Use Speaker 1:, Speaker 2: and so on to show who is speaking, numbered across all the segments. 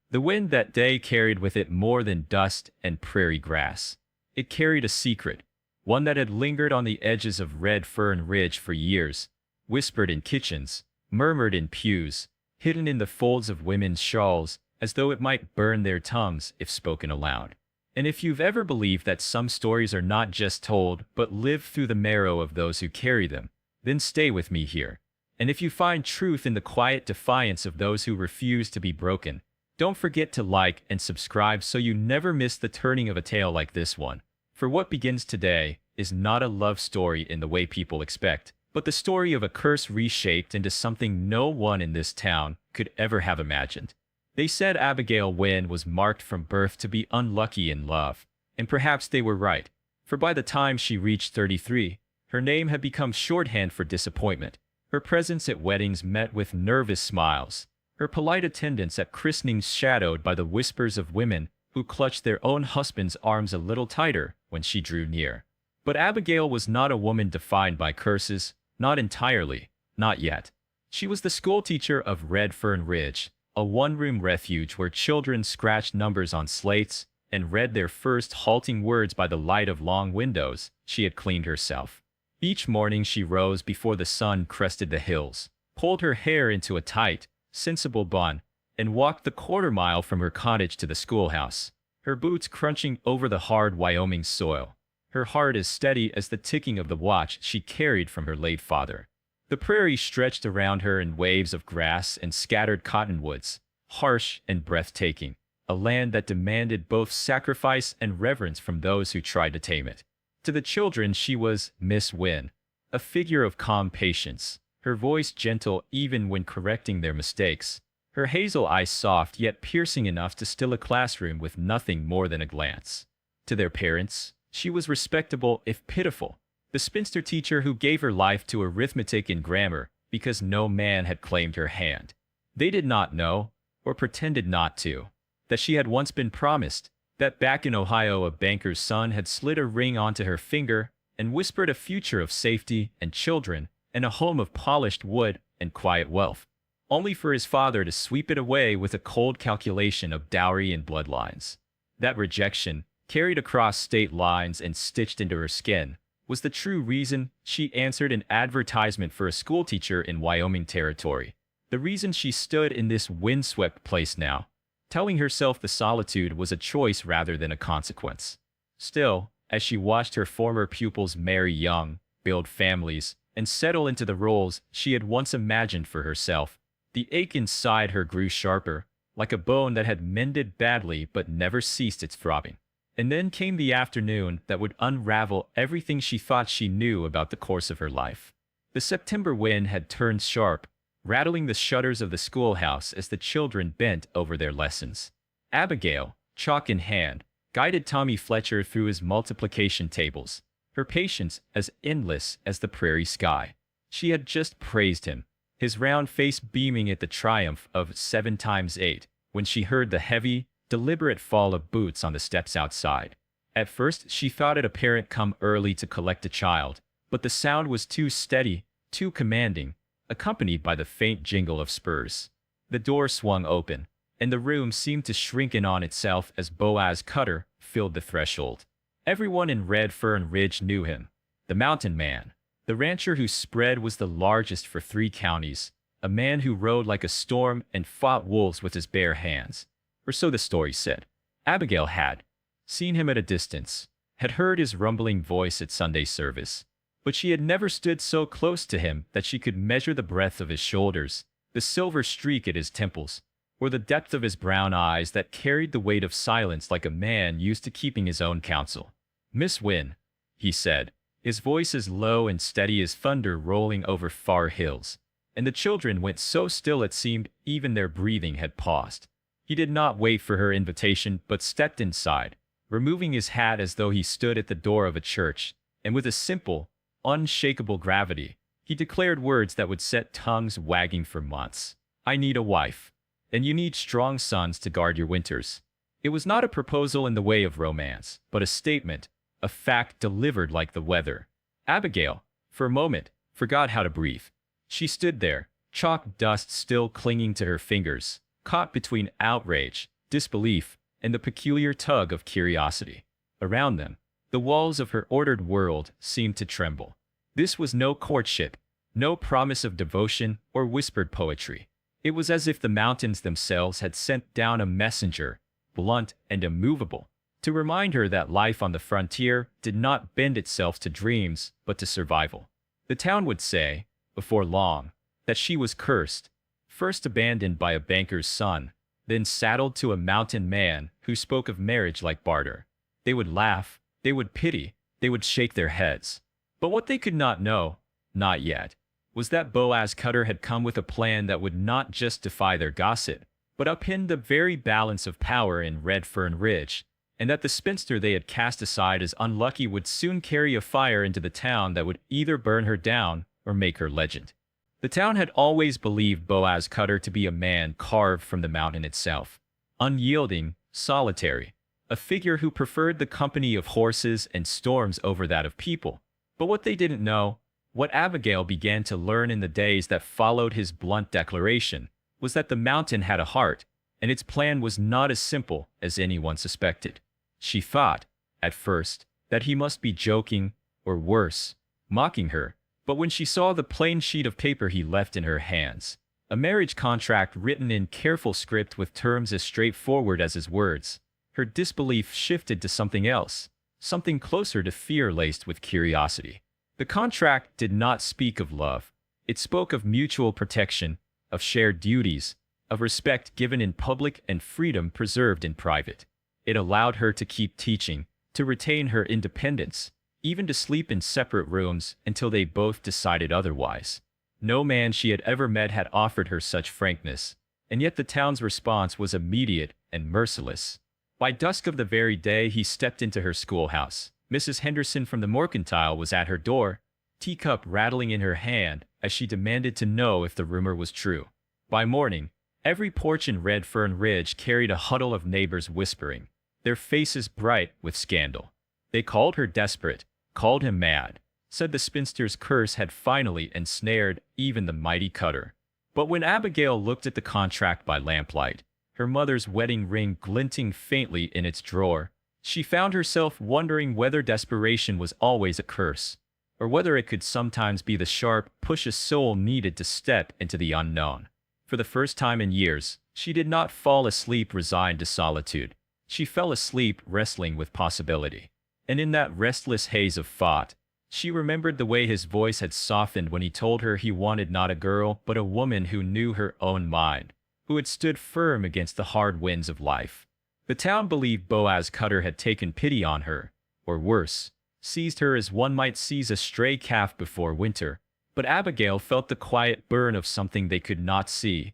Speaker 1: The wind that day carried with it more than dust and prairie grass. It carried a secret, one that had lingered on the edges of Red Fern Ridge for years, whispered in kitchens, murmured in pews, hidden in the folds of women's shawls, as though it might burn their tongues if spoken aloud. And if you've ever believed that some stories are not just told, but live through the marrow of those who carry them, then stay with me here. And if you find truth in the quiet defiance of those who refuse to be broken, don't forget to like and subscribe so you never miss the turning of a tale like this one. For what begins today is not a love story in the way people expect, but the story of a curse reshaped into something no one in this town could ever have imagined. They said Abigail Wyn was marked from birth to be unlucky in love, and perhaps they were right, for by the time she reached 33, her name had become shorthand for disappointment. Her presence at weddings met with nervous smiles, her polite attendance at christenings shadowed by the whispers of women who clutched their own husbands' arms a little tighter when she drew near. But Abigail was not a woman defined by curses, not entirely, not yet. She was the schoolteacher of Red Fern Ridge, a one-room refuge where children scratched numbers on slates and read their first halting words by the light of long windows she had cleaned herself. Each morning she rose before the sun crested the hills, pulled her hair into a tight, sensible bun, and walked the quarter-mile from her cottage to the schoolhouse, her boots crunching over the hard Wyoming soil, her heart as steady as the ticking of the watch she carried from her late father. The prairie stretched around her in waves of grass and scattered cottonwoods, harsh and breathtaking, a land that demanded both sacrifice and reverence from those who tried to tame it. To the children she was Miss Wyn, a figure of calm patience, her voice gentle even when correcting their mistakes, her hazel eyes soft yet piercing enough to still a classroom with nothing more than a glance. To their parents, she was respectable if pitiful, the spinster teacher who gave her life to arithmetic and grammar because no man had claimed her hand. They did not know, or pretended not to, that she had once been promised, that back in Ohio a banker's son had slid a ring onto her finger and whispered a future of safety and children and a home of polished wood and quiet wealth, only for his father to sweep it away with a cold calculation of dowry and bloodlines. That rejection, carried across state lines and stitched into her skin, was the true reason she answered an advertisement for a schoolteacher in Wyoming Territory, the reason she stood in this windswept place now, telling herself the solitude was a choice rather than a consequence. Still, as she watched her former pupils marry young, build families, and settle into the roles she had once imagined for herself, the ache inside her grew sharper, like a bone that had mended badly but never ceased its throbbing. And then came the afternoon that would unravel everything she thought she knew about the course of her life. The September wind had turned sharp, rattling the shutters of the schoolhouse as the children bent over their lessons. Abigail, chalk in hand, guided Tommy Fletcher through his multiplication tables, her patience as endless as the prairie sky. She had just praised him, his round face beaming at the triumph of 7 times 8, when she heard the heavy, deliberate fall of boots on the steps outside. At first, she thought it a parent come early to collect a child, but the sound was too steady, too commanding, accompanied by the faint jingle of spurs. The door swung open, and the room seemed to shrink in on itself as Boaz Cutter filled the threshold. Everyone in Red Fern Ridge knew him, the mountain man, the rancher whose spread was the largest for 3 counties, a man who rode like a storm and fought wolves with his bare hands. Or so the story said. Abigail had seen him at a distance, had heard his rumbling voice at Sunday service, but she had never stood so close to him that she could measure the breadth of his shoulders, the silver streak at his temples, or the depth of his brown eyes that carried the weight of silence like a man used to keeping his own counsel. "Miss Wyn," he said, his voice as low and steady as thunder rolling over far hills, and the children went so still it seemed even their breathing had paused. He did not wait for her invitation, but stepped inside, removing his hat as though he stood at the door of a church, and with a simple, unshakable gravity, he declared words that would set tongues wagging for months. "I need a wife, and you need strong sons to guard your winters." It was not a proposal in the way of romance, but a statement, a fact delivered like the weather. Abigail, for a moment, forgot how to breathe. She stood there, chalk dust still clinging to her fingers, caught between outrage, disbelief, and the peculiar tug of curiosity. Around them, the walls of her ordered world seemed to tremble. This was no courtship, no promise of devotion or whispered poetry. It was as if the mountains themselves had sent down a messenger, blunt and immovable, to remind her that life on the frontier did not bend itself to dreams, but to survival. The town would say, before long, that she was cursed, first abandoned by a banker's son, then saddled to a mountain man who spoke of marriage like barter. They would laugh, they would pity, they would shake their heads. But what they could not know, not yet, was that Boaz Cutter had come with a plan that would not just defy their gossip, but upend the very balance of power in Red Fern Ridge, and that the spinster they had cast aside as unlucky would soon carry a fire into the town that would either burn her down or make her legend. The town had always believed Boaz Cutter to be a man carved from the mountain itself, unyielding, solitary, a figure who preferred the company of horses and storms over that of people. But what they didn't know, what Abigail began to learn in the days that followed his blunt declaration, was that the mountain had a heart, and its plan was not as simple as anyone suspected. She thought, at first, that he must be joking, or worse, mocking her, but when she saw the plain sheet of paper he left in her hands, a marriage contract written in careful script with terms as straightforward as his words, her disbelief shifted to something else, something closer to fear laced with curiosity. The contract did not speak of love. It spoke of mutual protection, of shared duties, of respect given in public and freedom preserved in private. It allowed her to keep teaching, to retain her independence, even to sleep in separate rooms until they both decided otherwise. No man she had ever met had offered her such frankness, and yet the town's response was immediate and merciless. By dusk of the very day he stepped into her schoolhouse, Mrs. Henderson from the mercantile was at her door, teacup rattling in her hand as she demanded to know if the rumor was true. By morning, every porch in Red Fern Ridge carried a huddle of neighbors whispering, their faces bright with scandal. They called her desperate, called him mad, said the spinster's curse had finally ensnared even the mighty Cutter. But when Abigail looked at the contract by lamplight, her mother's wedding ring glinting faintly in its drawer, she found herself wondering whether desperation was always a curse, or whether it could sometimes be the sharp push a soul needed to step into the unknown. For the first time in years, she did not fall asleep resigned to solitude. She fell asleep wrestling with possibility. And in that restless haze of thought, she remembered the way his voice had softened when he told her he wanted not a girl but a woman who knew her own mind, who had stood firm against the hard winds of life. The town believed Boaz Cutter had taken pity on her, or worse, seized her as one might seize a stray calf before winter. But Abigail felt the quiet burn of something they could not see,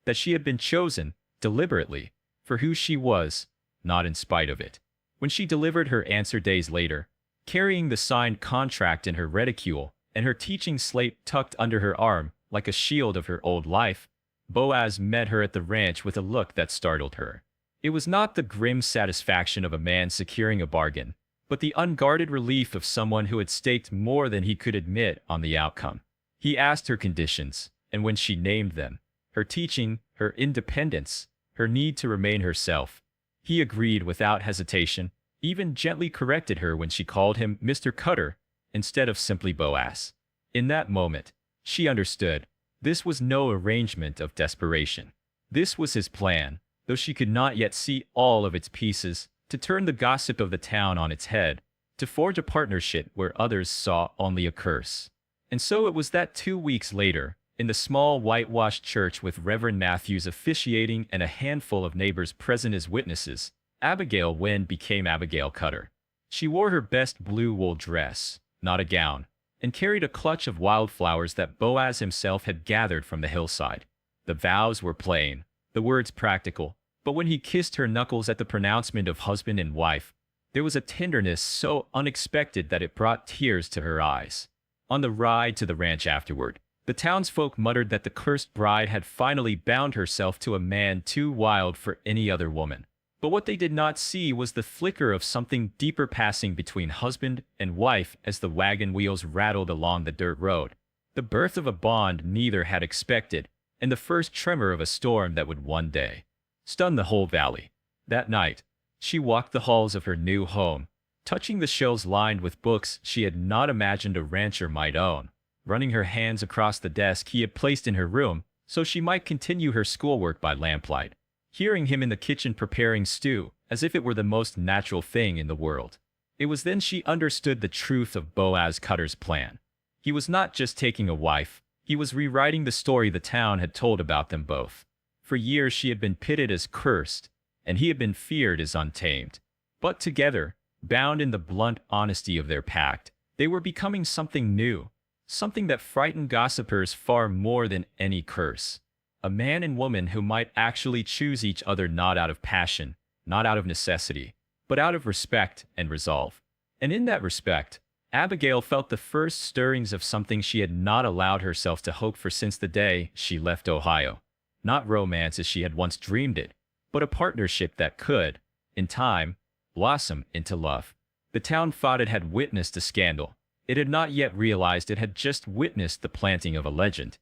Speaker 1: that she had been chosen, deliberately, for who she was, not in spite of it. When she delivered her answer days later, carrying the signed contract in her reticule and her teaching slate tucked under her arm like a shield of her old life, Boaz met her at the ranch with a look that startled her. It was not the grim satisfaction of a man securing a bargain, but the unguarded relief of someone who had staked more than he could admit on the outcome. He asked her conditions, and when she named them, her teaching, her independence, her need to remain herself, he agreed without hesitation, even gently corrected her when she called him Mr. Cutter instead of simply Boaz. In that moment, she understood. This was no arrangement of desperation. This was his plan, though she could not yet see all of its pieces, to turn the gossip of the town on its head, to forge a partnership where others saw only a curse. And so it was that 2 weeks later, in the small whitewashed church with Reverend Matthews officiating and a handful of neighbors present as witnesses, Abigail Wyn became Abigail Cutter. She wore her best blue wool dress, not a gown, and carried a clutch of wildflowers that Boaz himself had gathered from the hillside. The vows were plain, the words practical, but when he kissed her knuckles at the pronouncement of husband and wife, there was a tenderness so unexpected that it brought tears to her eyes. On the ride to the ranch afterward, the townsfolk muttered that the cursed bride had finally bound herself to a man too wild for any other woman. But what they did not see was the flicker of something deeper passing between husband and wife as the wagon wheels rattled along the dirt road. The birth of a bond neither had expected, and the first tremor of a storm that would one day stun the whole valley. That night, she walked the halls of her new home, touching the shelves lined with books she had not imagined a rancher might own, running her hands across the desk he had placed in her room so she might continue her schoolwork by lamplight, hearing him in the kitchen preparing stew as if it were the most natural thing in the world. It was then she understood the truth of Boaz Cutter's plan. He was not just taking a wife, he was rewriting the story the town had told about them both. For years she had been pitted as cursed, and he had been feared as untamed. But together, bound in the blunt honesty of their pact, they were becoming something new, something that frightened gossipers far more than any curse. A man and woman who might actually choose each other not out of passion, not out of necessity, but out of respect and resolve. And in that respect, Abigail felt the first stirrings of something she had not allowed herself to hope for since the day she left Ohio. Not romance as she had once dreamed it, but a partnership that could, in time, blossom into love. The town thought it had witnessed a scandal. It had not yet realized it had just witnessed the planting of a legend.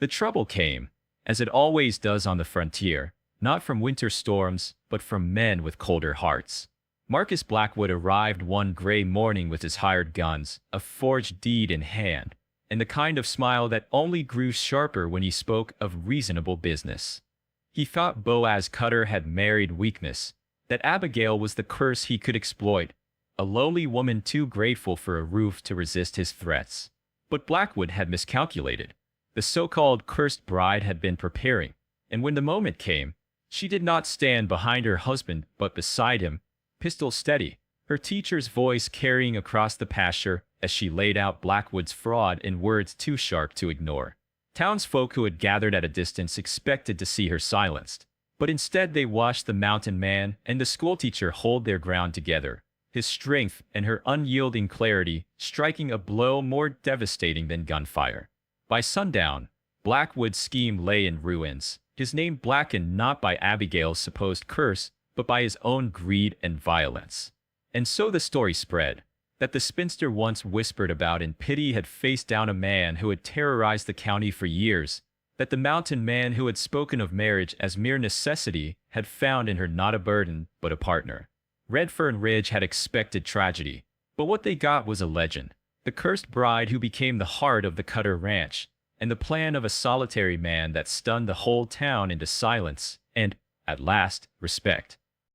Speaker 1: The trouble came, as it always does on the frontier, not from winter storms, but from men with colder hearts. Marcus Blackwood arrived one gray morning with his hired guns, a forged deed in hand, and the kind of smile that only grew sharper when he spoke of reasonable business. He thought Boaz Cutter had married weakness, that Abigail was the curse he could exploit, a lowly woman too grateful for a roof to resist his threats. But Blackwood had miscalculated. The so-called cursed bride had been preparing, and when the moment came, she did not stand behind her husband but beside him, pistol steady, her teacher's voice carrying across the pasture as she laid out Blackwood's fraud in words too sharp to ignore. Townsfolk who had gathered at a distance expected to see her silenced, but instead they watched the mountain man and the schoolteacher hold their ground together, his strength and her unyielding clarity striking a blow more devastating than gunfire. By sundown, Blackwood's scheme lay in ruins, his name blackened not by Abigail's supposed curse, but by his own greed and violence. And so the story spread, that the spinster once whispered about in pity had faced down a man who had terrorized the county for years, that the mountain man who had spoken of marriage as mere necessity had found in her not a burden, but a partner. Redfern Ridge had expected tragedy, but what they got was a legend, the cursed bride who became the heart of the Cutter Ranch, and the plan of a solitary man that stunned the whole town into silence and, at last, respect.